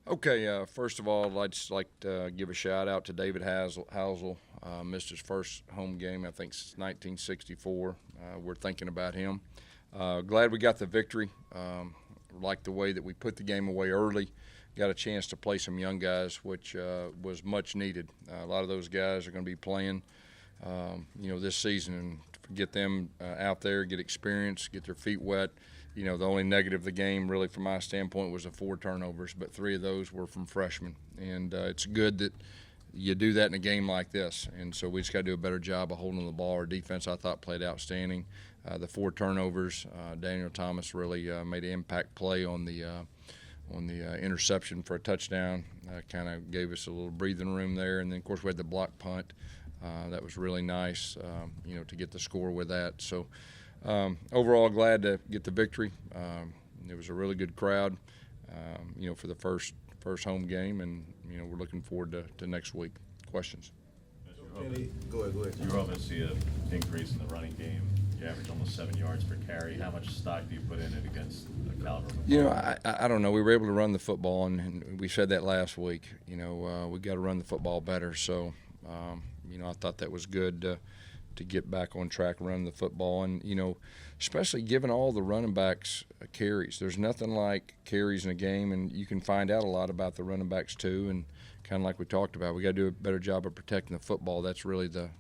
Okay, first of all, I'd just like to give a shout out to David Housel. Missed his first home game, I think, since 1964. We're thinking about him. Glad we got the victory. Like the way that we put the game away early. Got a chance to play some young guys, which was much needed. A lot of those guys are going to be playing, this season, and to get them out there, get experience, get their feet wet. The only negative of the game, really, from my standpoint, was the 4 turnovers, but 3 of those were from freshmen. And it's good that you do that in a game like this. And so we just got to do a better job of holding the ball. Our defense, I thought, played outstanding. The 4 turnovers, Daniel Thomas really made an impact play on the interception for a touchdown. Kind of gave us a little breathing room there. And then, of course, we had the block punt. That was really nice, to get the score with that. So overall, glad to get the victory. It was a really good crowd, for the first home game, and we're looking forward to next week. Questions? Go ahead. You're hoping to see an increase in the running game. You average almost 7 yards per carry. How much stock do you put in it against the caliber? I don't know. We were able to run the football, and we said that last week. We got to run the football better. So, I thought that was good to get back on track running the football, and especially giving all the running backs carries. There's nothing like carries in a game, and you can find out a lot about the running backs too. And kind of like we talked about, we got to do a better job of protecting the football. That's really the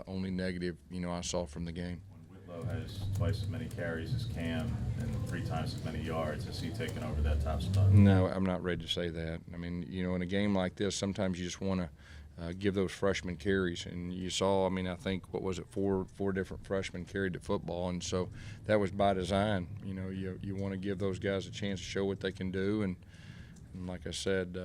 only negative I saw from the game. When Whitlow has twice as many carries as Cam and 3 times as many yards, has he taken over that top spot? No, I'm not ready to say that. I mean, in a game like this, sometimes you just want to give those freshmen carries, and you saw, I think, what was it, four different freshmen carried the football, and so that was by design. You want to give those guys a chance to show what they can do, and like I said,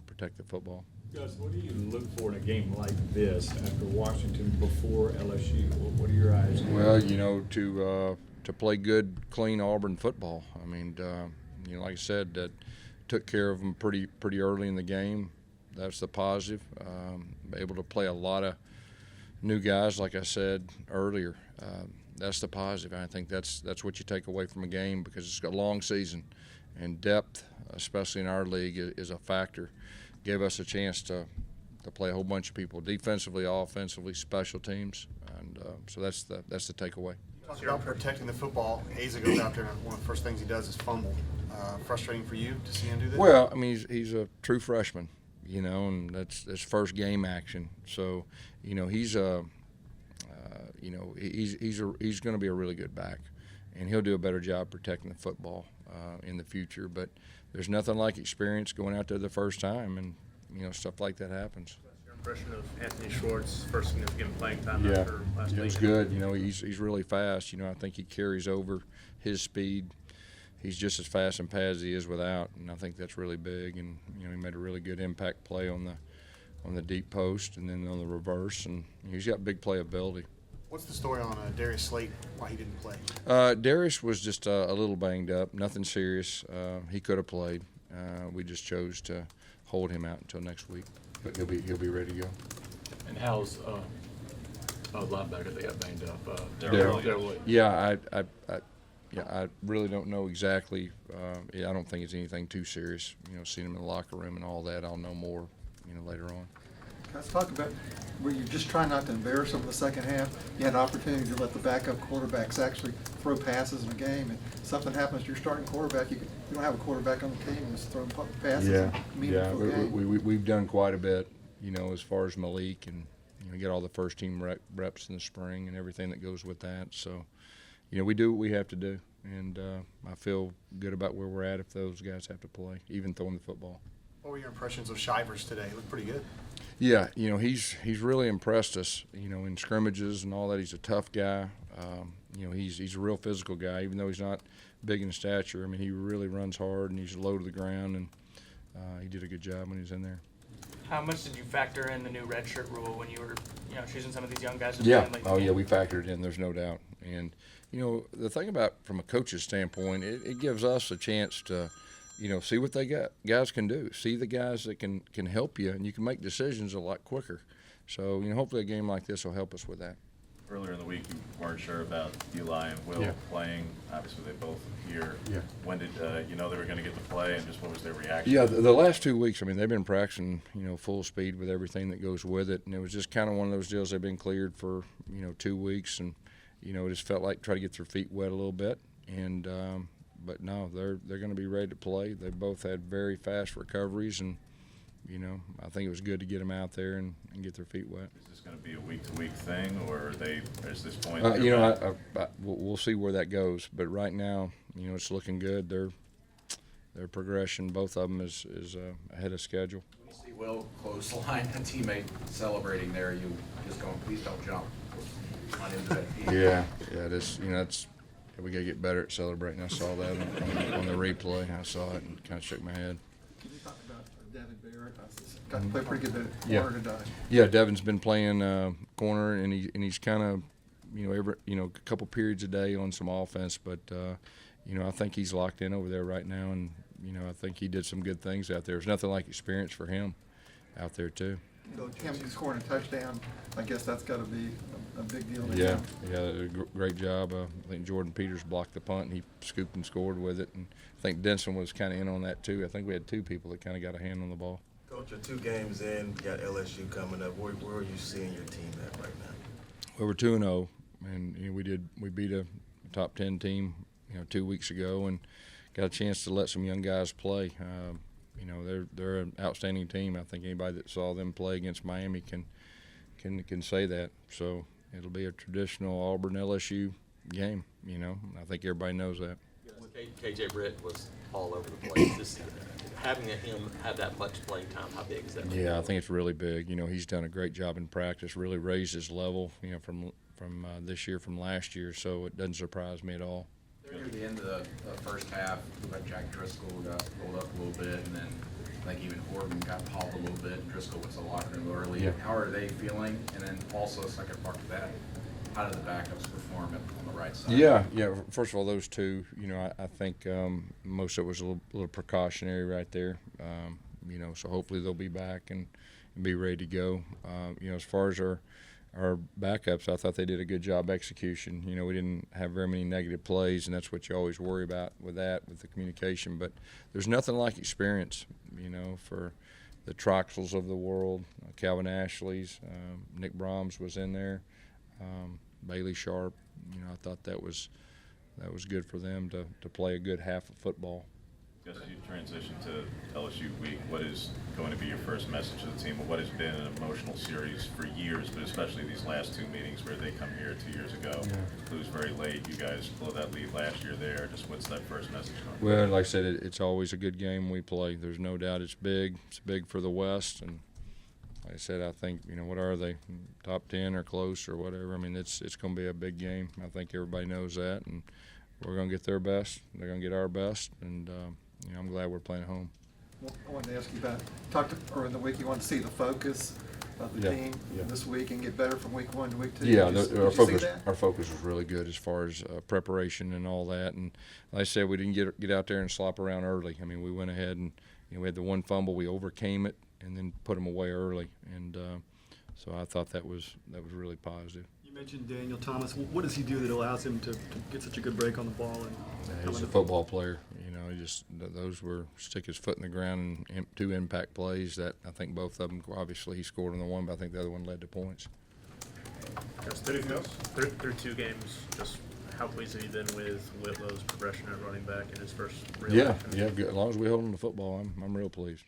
protect the football. Gus, what do you look for in a game like this after Washington before LSU? What are your eyes on? Well, to play good, clean Auburn football. Like I said, that took care of them pretty early in the game. That's the positive. Able to play a lot of new guys, like I said earlier. That's the positive. I think that's what you take away from a game, because it's a long season, and depth, especially in our league, is a factor. Gave us a chance to play a whole bunch of people, defensively, offensively, special teams, and so that's the takeaway. Talk about protecting the football. Asa goes out there, and one of the first things he does is fumble. Frustrating for you to see him do that? Well, he's a true freshman. And that's his first game action. So, he's he's going to be a really good back, and he'll do a better job protecting the football in the future. But there's nothing like experience going out there the first time, and stuff like that happens. Your impression of Anthony Schwartz, first significant playing time Yeah, after last week? it was good. He's really fast. I think he carries over his speed. He's just as fast in pads as he is without, and I think that's really big. And he made a really good impact play on the deep post and then on the reverse, and he's got big playability. What's the story on Darius Slate, why he didn't play? Darius was just a little banged up, nothing serious. He could have played. We just chose to hold him out until next week, but he'll be ready to go. And how's a linebacker they got banged up? Darryl. Yeah, I really don't know exactly. I don't think it's anything too serious. Seeing him in the locker room and all that, I'll know more, later on. Let's talk about where you're just trying not to embarrass them in the second half. You had an opportunity to let the backup quarterbacks actually throw passes in a game, and something happens to your starting quarterback. You don't have a quarterback on the team that's throwing passes in a meaningful game. We've done quite a bit, as far as Malik, and get all the first team reps in the spring and everything that goes with that. So. We do what we have to do, and I feel good about where we're at if those guys have to play, even throwing the football. What were your impressions of Shivers today? He looked pretty good. Yeah, he's really impressed us, in scrimmages and all that. He's a tough guy. He's a real physical guy, even though he's not big in stature. He really runs hard, and he's low to the ground, and he did a good job when he was in there. How much did you factor in the new redshirt rule when you were, choosing some of these young guys? Yeah. We factored it in. There's no doubt. And the thing about, from a coach's standpoint, it gives us a chance to, see what guys can do. See the guys that can help you, and you can make decisions a lot quicker. So, hopefully a game like this will help us with that. Earlier in the week, you weren't sure about Eli and Will Yeah. playing. Obviously, they both here. Yeah. When did you know they were going to get to play, and just what was their reaction? Yeah, the last 2 weeks, I mean, they've been practicing, full speed with everything that goes with it, and it was just kind of one of those deals. They've been cleared for 2 weeks, and it just felt like try to get their feet wet a little bit, and but no, they're going to be ready to play. They both had very fast recoveries, and I think it was good to get them out there and get their feet wet. Is this going to be a week-to-week thing, or are they? Is this point? We'll see where that goes, but right now, it's looking good. Their progression, both of them, is ahead of schedule. When you see Will clothesline a teammate celebrating there, you just going, please don't jump on into that feet. Yeah, that's we gotta get better at celebrating. I saw that on the replay. I saw it and kind of shook my head. Can you talk about Devin Barrett? Got to play pretty good at Yeah. corner today. Yeah, Devin's been playing corner, and he's kind of every a couple periods a day on some offense, but I think he's locked in over there right now, and I think he did some good things out there. There's nothing like experience for him out there too. So him scoring a touchdown, I guess that's got to be a big deal to Yeah, him. great job. I think Jordan Peters blocked the punt, and he scooped and scored with it. And I think Denson was kind of in on that too. I think we had 2 people that kind of got a hand on the ball. Coach, you're 2 games in, you got LSU coming up. Where are you seeing your team at right now? Well, we're 2-0, and we beat a top 10 team 2 weeks ago, and got a chance to let some young guys play. They're an outstanding team. I think anybody that saw them play against Miami can say that. So it'll be a traditional Auburn LSU game. I think everybody knows that. KJ Britt was all over the place. Having him have that much playing time, how big is that? Yeah, I think it's really big. He's done a great job in practice. Really raised his level. From this year from last year. So it doesn't surprise me at all. Near the end of the first half, like Jack Driscoll got rolled up a little bit, and then I think even Horton got popped a little bit. Driscoll went to the locker room early. Yeah. How are they feeling? And then also, second part to that, how did the backups perform on the right side? Yeah. First of all, those 2, I think most of it was a little precautionary right there. So hopefully they'll be back and be ready to go. As far as our backups, I thought they did a good job execution. We didn't have very many negative plays, and that's what you always worry about with the communication. But there's nothing like experience, for the Troxels of the world, Calvin Ashley's, Nick Brahms was in there, Bailey Sharp. I thought that was good for them to play a good half of football. As you transition to LSU week, what is going to be your first message to the team? What has been an emotional series for years, but especially these last 2 meetings where they come here 2 years ago, lose very late. You guys blew that lead last year there. Just what's that first message going? Well, like I said, it's always a good game we play. There's no doubt it's big. It's big for the West, and like I said, I think what are they, top 10 or close or whatever. I mean, it's going to be a big game. I think everybody knows that, and we're going to get their best. They're going to get our best, and I'm glad we're playing at home. Well, I wanted to ask you about, earlier in the week, you want to see the focus of the team this week and get better from week 1 to week 2. Yeah, Did our you see that? focus was really good as far as preparation and all that. And like I said, we didn't get out there and slop around early. I mean, we went ahead and we had the 1 fumble, we overcame it, and then put them away early. And so I thought that was really positive. You mentioned Daniel Thomas. What does he do that allows him to get such a good break on the ball? And He's a football player. Those were stick his foot in the ground and 2 impact plays that I think both of them, obviously he scored on the one, but I think the other one led to points. Anything else? Through 2 games, just how pleased have you been with Whitlow's progression at running back in his first real Yeah, action? good. As long as we hold him to football, I'm real pleased.